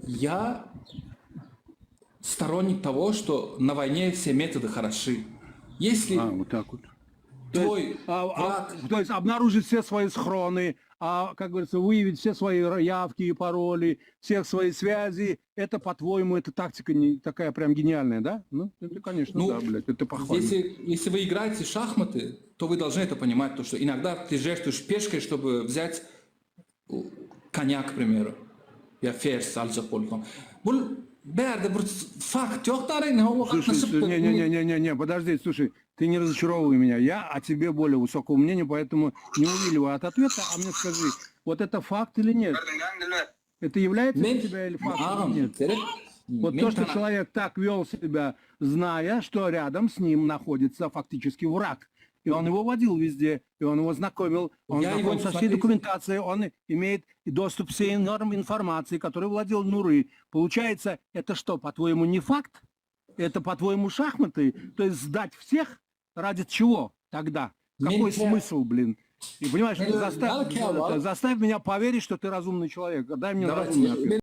Я сторонник того, что на войне все методы хороши. Если вот так вот. твой враг... То есть обнаружить все свои схроны, как говорится, выявить все свои явки и пароли, всех свои связи, это, по-твоему, эта тактика не такая прям гениальная, да? Ну, это, конечно, да, блядь, это похвально. Если вы играете в шахматы, то вы должны это понимать, то, что иногда ты жертвуешь пешкой, чтобы взять коня, к примеру. Я ферзь, алчак болдум. Факт, слушай, не, подожди, слушай, ты не разочаровывай меня. Я о тебе более высокого мнения, поэтому не увиливай от ответа, а мне скажи, вот это факт или нет? Это является для тебя или фактом или нет? Вот то, что человек так вел себя, зная, что рядом с ним находится фактически враг. И он его водил везде, и он его знакомил, он знаком со всей документацией, он имеет доступ к всей норм информации, которой владел Нуры. Получается, это что, по-твоему, не факт? Это, по-твоему, шахматы? То есть сдать всех ради чего тогда? Какой смысл, блин? И понимаешь, заставь меня поверить, что ты разумный человек. Дай мне разумный ответ.